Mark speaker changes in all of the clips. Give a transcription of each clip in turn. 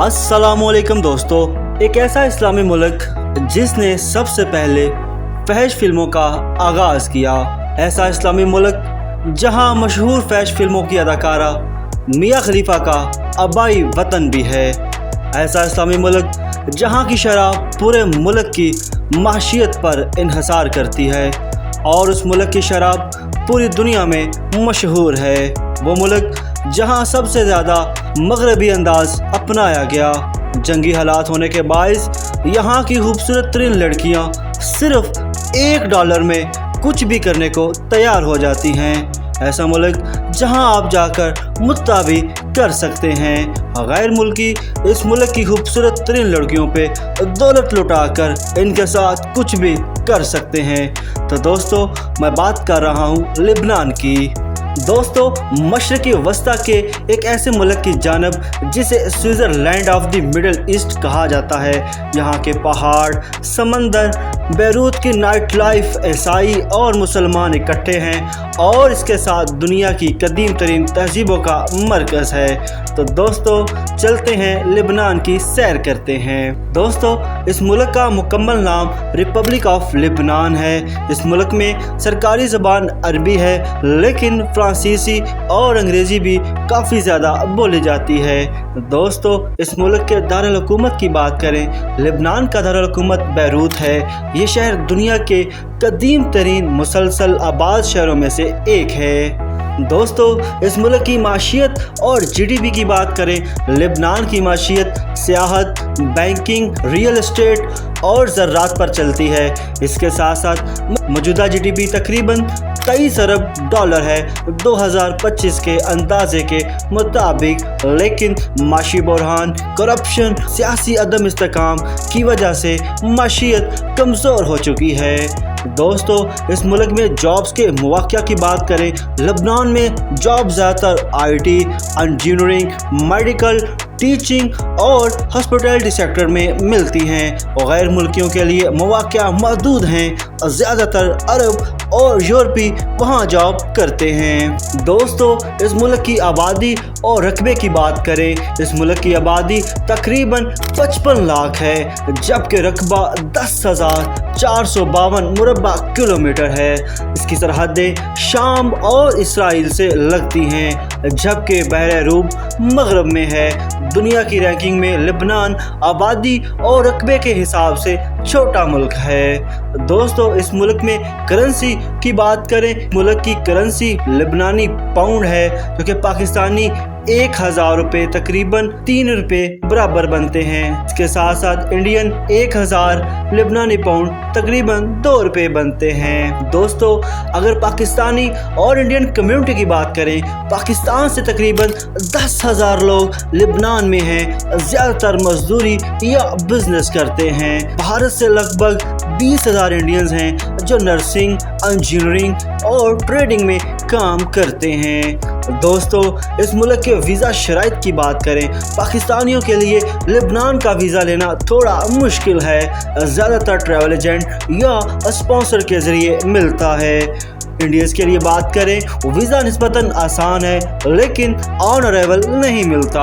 Speaker 1: अस्सलामुअलैकुम दोस्तों, एक ऐसा इस्लामी मुल्क जिसने सबसे पहले फहश फिल्मों का आगाज़ किया, ऐसा इस्लामी मुल्क जहां मशहूर फहश फिल्मों की अदाकारा मियाँ खलीफा का आबाई वतन भी है, ऐसा इस्लामी मुल्क जहां की शराब पूरे मुल्क की माशियत पर इन्हसार करती है और उस मुल्क की शराब पूरी दुनिया में मशहूर है। वो मुल्क जहां सबसे ज़्यादा मगरबी अंदाज अपनाया गया। जंगी हालात होने के बायस यहाँ की खूबसूरत तरीन लड़कियाँ सिर्फ $1 में कुछ भी करने को तैयार हो जाती हैं। ऐसा मुल्क जहां आप जाकर मुत्ता भी कर सकते हैं। गैर मुल्की इस मुल्क की खूबसूरत तरीन लड़कियों पे दौलत लुटाकर इनके साथ कुछ भी कर सकते हैं। तो दोस्तों, मैं बात कर रहा हूँ लिबनान की। दोस्तों, मशरक़ी वस्ता के एक ऐसे मुल्क की जानब जिसे Switzerland of the middle east कहा जाता है। यहाँ के पहाड़, समंदर, बैरूत की नाइट लाइफ, ईसाई और मुसलमान इकट्ठे हैं और इसके साथ दुनिया की कदीम तरीन तहजीबों का मरकज़ है। तो दोस्तों, चलते हैं लिबनान की सैर करते हैं। दोस्तों, इस मुल्क का मुकम्मल नाम रिपब्लिक ऑफ लिबनान है। इस मुल्क में सरकारी ज़बान अरबी है, लेकिन फ्रांसीसी और अंग्रेज़ी भी काफ़ी ज़्यादा बोली जाती है। दोस्तों, इस मुल्क के दारुल हुकूमत की बात करें, लिबनान का दारुल हुकूमत बैरूत है। ये शहर दुनिया के कदीम तरीन मुसलसल आबाद शहरों में से एक है। दोस्तों, इस मुल्क की माशियत और GDP की बात करें, लिबनान की माशियत सियाहत, बैंकिंग, रियल एस्टेट और ज़राअत पर चलती है। इसके साथ साथ मौजूदा GDP तकरीबन $23 अरब है 2025 के अंदाजे के मुताबिक, लेकिन माशी बुरहान, करप्शन, सियासी अदम इस्तेकाम की वजह से माशियत कमज़ोर हो चुकी है। दोस्तों, इस मुल्क में जॉब्स के मौक़िया की बात करें, लबनान में जॉब ज़्यादातर IT, इंजीनियरिंग, मेडिकल, टीचिंग और हॉस्पिटैलिटी सेक्टर में मिलती हैं और गैर मुल्कियों के लिए मौक़िया महदूद हैं। ज़्यादातर अरब और यूरोपी वहाँ जॉब करते हैं। दोस्तों, इस मुल्क की आबादी और रकबे की बात करें, इस मुल्क की आबादी तकरीबन 55 लाख है, जबकि रकबा 10,452 मुरब्बा किलोमीटर है। इसकी सरहदें शाम और इसराइल से लगती हैं, जबकि बहरे रूम मगरब में है। दुनिया की रैंकिंग में लिबनान आबादी और रकबे के हिसाब से छोटा मुल्क है। दोस्तों, इस मुल्क में करेंसी की बात करें, मुल्क की करेंसी लिबनानी पाउंड है, जो कि पाकिस्तानी 1,000 रुपये तकरीबन ₹3 बराबर बनते हैं। इसके साथ साथ इंडियन 1,000 लिबनानी पाउंड तकरीबन ₹2 बनते हैं। दोस्तों, अगर पाकिस्तानी और इंडियन कम्युनिटी की बात करें, पाकिस्तान से तकरीबन 10,000 लोग लिबनान में हैं। ज़्यादातर मजदूरी या बिजनेस करते हैं। भारत से लगभग 20,000 इंडियंस हैं जो नर्सिंग, इंजीनियरिंग और ट्रेडिंग में काम करते हैं। दोस्तों, इस मुल्क के वीज़ा शराइत की बात करें, पाकिस्तानियों के लिए लिबनान का वीज़ा लेना थोड़ा मुश्किल है। ज़्यादातर ट्रैवल एजेंट या स्पॉन्सर के ज़रिए मिलता है। इंडियंस के लिए बात करें, वीज़ा निस्बतन आसान है, लेकिन ऑन अराइवल नहीं मिलता।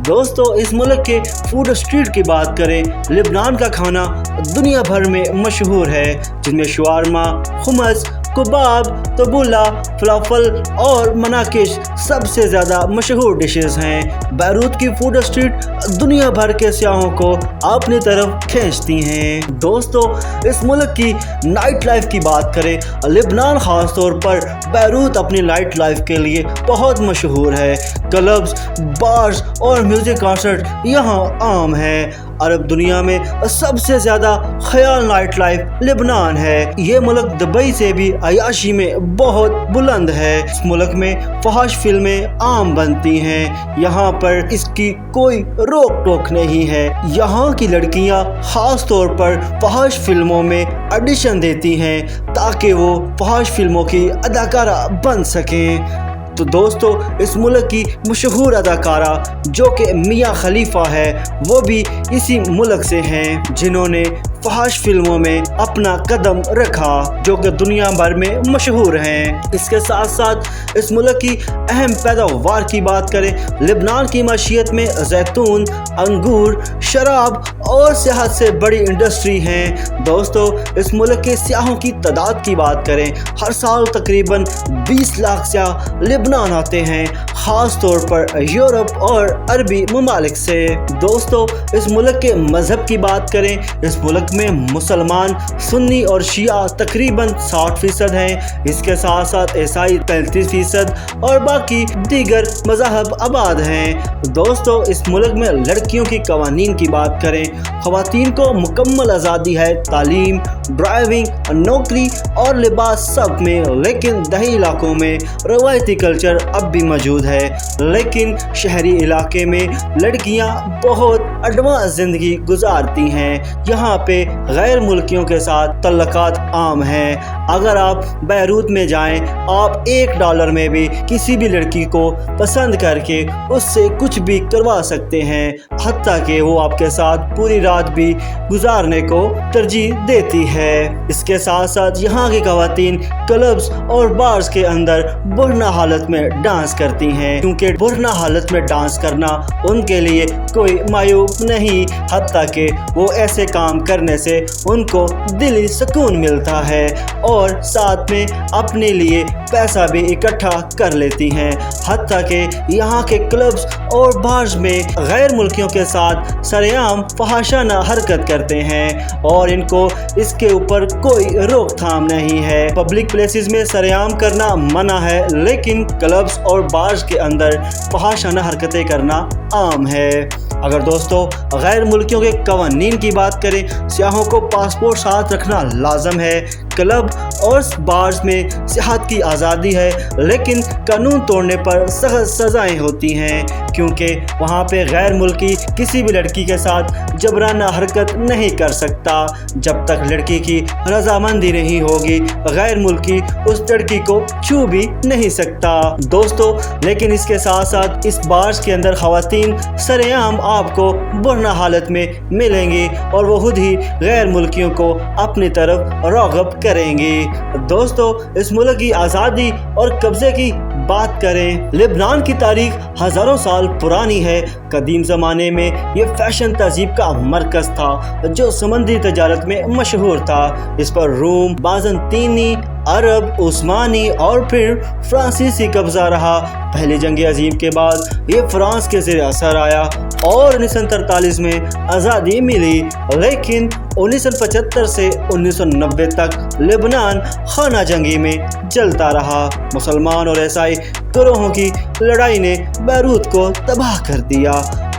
Speaker 1: दोस्तों, इस मुल्क के फूड स्ट्रीट की बात करें, लिबनान का खाना दुनिया भर में मशहूर है, जिनमें शवारमा, हुमस, कबाब, तबूला, फलाफल और मनाकिश सबसे ज़्यादा मशहूर डिशेस हैं। बैरूत की फूड स्ट्रीट दुनिया भर के सियाहों को अपनी तरफ खींचती हैं। दोस्तों, इस मुल्क की नाइट लाइफ की बात करें, लिबनान ख़ास तौर पर बैरूत अपनी नाइट लाइफ के लिए बहुत मशहूर है। क्लब्स, बार्स और म्यूज़िक कॉन्सर्ट यहाँ आम है। अरब दुनिया में सबसे ज़्यादा ख्याल नाइट लाइफ लिबनान है। ये मुल्क दुबई से भी अयाशी में बहुत बुलंद है। इस मुल्क में फहश फिल्में आम बनती हैं। यहाँ पर इसकी कोई रोक टोक नहीं है। यहाँ की लड़कियाँ ख़ास तौर पर फहश फिल्मों में ऑडिशन देती हैं ताकि वो फहश फिल्मों की अदाकारा बन सकें। तो दोस्तों इस मुल्क की मशहूर अदाकारा जो कि मियाँ खलीफा है, वो भी इसी मुल्क से हैं, जिन्होंने फहाश फिल्मों में अपना कदम रखा, जो कि दुनिया भर में मशहूर हैं। इसके साथ साथ इस मुल्क की अहम पैदावार की बात करें, लेबनान की माशियत में जैतून, अंगूर, शराब और सियाहत से बड़ी इंडस्ट्री हैं। दोस्तों इस मुल्क के सियाहों की तादाद की बात करें, हर साल तकरीबन 20 लाख सियाह लेबनान आते हैं, ख़ास तौर पर यूरोप और अरबी ममालिक से। दोस्तों इस मुल्क के मज़हब की बात करें, इस मुल्क में मुसलमान, सुन्नी और शिया तकरीबन 60% हैं। इसके साथ साथ ईसाई 35% और बाकी दीगर मज़हब आबाद हैं। दोस्तों इस मुल्क में लड़कियों की कवानीन की बात करें, ख़वातीन को मुकम्मल आज़ादी है तालीम, ड्राइविंग, नौकरी और लिबास सब में, लेकिन दही इलाकों में रवायती कल्चर अब भी मौजूद है। लेकिन शहरी इलाके में लड़कियां बहुत एडवांस ज़िंदगी गुजारती हैं। यहाँ पे गैर मुल्कियों के साथ तल्लकात आम हैं। अगर आप बैरूत में जाएं, आप $1 में भी किसी भी लड़की को पसंद करके उससे कुछ भी करवा सकते हैं, हत्ता कि वो आपके साथ पूरी रात भी गुजारने को तरजीह देती है। इसके साथ साथ यहाँ की ख़वातीन क्लब्स और बार्स के अंदर बुरना हालत में डांस करती हैं, क्योंकि बुरना हालत में डांस करना उनके लिए कोई मायूब नहीं, हत्ता कि वो ऐसे काम करने से उनको दिली सुकून मिलता है और साथ में अपने लिए पैसा भी इकट्ठा कर लेती हैं। हत्ता कि यहाँ के क्लब्स और बार्स में गैर मुल्कियों के साथ सरेआम फहाशाना हरकत करते हैं और इनको इसके ऊपर कोई रोकथाम नहीं है। पब्लिक प्लेसेस में सरेआम करना मना है, लेकिन क्लब्स और बार्स के अंदर फहाशाना हरकतें करना आम है। अगर दोस्तों गैर मुल्कियों के कवानीन की बात करें, सियाहों को पासपोर्ट साथ रखना लाजम है। क्लब और बार्स में सियाहत की आज़ादी है, लेकिन कानून तोड़ने पर सख्त सज़ाएं होती हैं, क्योंकि वहाँ पे गैर मुल्की किसी भी लड़की के साथ जबराना हरकत नहीं कर सकता। जब तक लड़की की रजामंदी नहीं होगी, गैर मुल्की उस लड़की को छू भी नहीं सकता। दोस्तों लेकिन इसके साथ साथ इस बार्स के अंदर ख़वातीन सरेआम आपको बुरना हालत में मिलेंगी और वो खुद ही गैर मुल्कियों को अपनी तरफ राग़िब करेंगी। दोस्तों इस मुल्क की आज़ादी और कब्ज़े की बात करें, लेबनान की तारीख हज़ारों साल पुरानी है। कदीम ज़माने में ये फ़ैशन तहज़ीब का मरकज़ था, जो समंदरी तजारत में मशहूर था। इस पर रूम, बाज़ंतीनी, अरब, उस्मानी और फिर फ्रांसीसी कब्ज़ा रहा। पहली जंग अज़ीम के बाद ये फ्रांस के ज़ेर असर आया और 1943 में आज़ादी मिली, लेकिन 1975 से 1990 तक लेबनान खाना जंगी में जलता रहा। मुसलमान और ईसाई गिरोहों की लड़ाई ने बैरूत को तबाह कर दिया।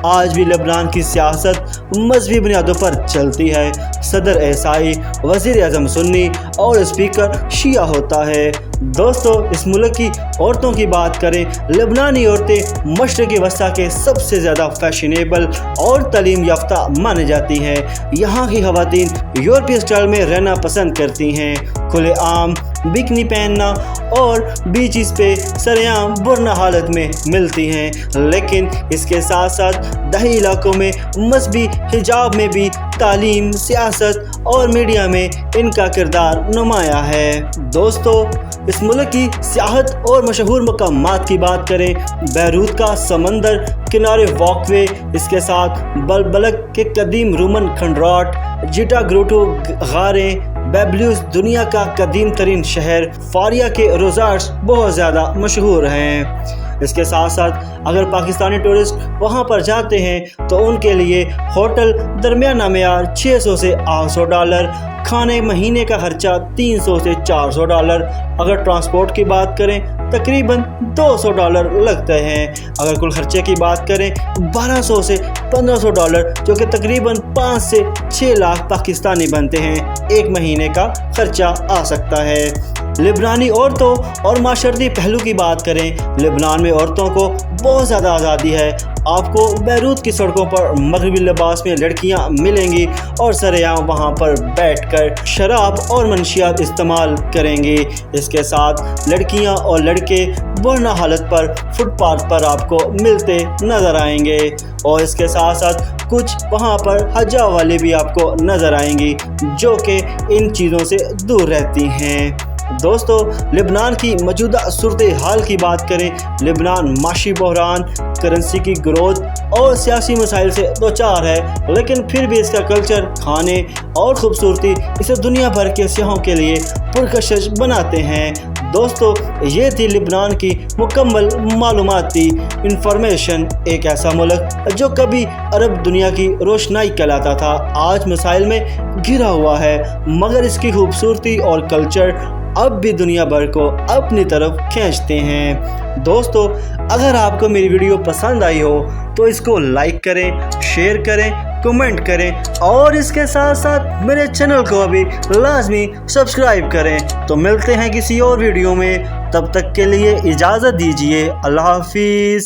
Speaker 1: आज भी लेबनान की सियासत मजहबी बुनियादों पर चलती है। सदर ईसाई, वज़ीर आज़म सुन्नी और स्पीकर शिया होता है। दोस्तों इस मुल्क की औरतों की बात करें, लेबनानी औरतें मशरिक़ी वस्ता के सबसे ज़्यादा फैशनेबल और तालीम याफ्ता मानी जाती हैं। यहाँ की ख़वातीन यूरोपीय स्टाइल में रहना पसंद करती हैं, खुले आम बिकनी पहनना और बीचेस पे सरेआम बुरना हालत में मिलती हैं। लेकिन इसके साथ साथ दही इलाकों में मजहबी हिजाब में भी तालीम, सियासत और मीडिया में इनका किरदार नुमाया है। दोस्तों इस मुल्क की सियाहत और मशहूर मकामात की बात करें, बैरूत का समंदर किनारे वॉकवे, इसके साथ बलबलक के कदीम रोमन खंडराट, जिटा ग्रोटो गारें, बेबल्यूस दुनिया का कदीम तरीन शहर, फारिया के रोज़ार्ट्स बहुत ज़्यादा मशहूर हैं। इसके साथ साथ अगर पाकिस्तानी टूरिस्ट वहाँ पर जाते हैं तो उनके लिए होटल दरमियाना मेयार $600 से $800, खाने महीने का खर्चा $300 से $400। अगर ट्रांसपोर्ट की बात करें तकरीबन $200 लगते हैं। अगर कुल खर्चे की बात करें $1200 से $1500, जो कि तकरीबन 5 से 6 लाख पाकिस्तानी बनते हैं, एक महीने का खर्चा आ सकता है। लेबनानी औरतों और माशरती पहलू की बात करें, लेबनान में औरतों को बहुत ज़्यादा आज़ादी है। आपको बैरूत की सड़कों पर मगरबी लिबास में लड़कियां मिलेंगी और सरेआम वहां पर बैठकर शराब और मंशियात इस्तेमाल करेंगी। इसके साथ लड़कियां और लड़के वरना हालत पर फुटपाथ पर आपको मिलते नज़र आएंगे और इसके साथ साथ कुछ वहां पर हजाम वाले भी आपको नज़र आएंगी जो कि इन चीज़ों से दूर रहती हैं। दोस्तों, लेबनान की मौजूदा सूरत हाल की बात करें, लेबनान माशी बहरान, करेंसी की ग्रोथ और सियासी मसाइल से दो चार है, लेकिन फिर भी इसका कल्चर, खाने और ख़ूबसूरती इसे दुनिया भर के सियाहों के लिए पुरकशिश बनाते हैं। दोस्तों, ये थी लेबनान की मुकम्मल मालूमाती इंफॉर्मेशन। एक ऐसा मुल्क जो कभी अरब दुनिया की रोशनाई कहलाता था, आज मसाइल में घिरा हुआ है, मगर इसकी खूबसूरती और कल्चर अब भी दुनिया भर को अपनी तरफ खींचते हैं। दोस्तों, अगर आपको मेरी वीडियो पसंद आई हो तो इसको लाइक करें, शेयर करें, कमेंट करें और इसके साथ साथ मेरे चैनल को अभी लाजमी सब्सक्राइब करें। तो मिलते हैं किसी और वीडियो में, तब तक के लिए इजाज़त दीजिए। अल्लाह हाफिज़।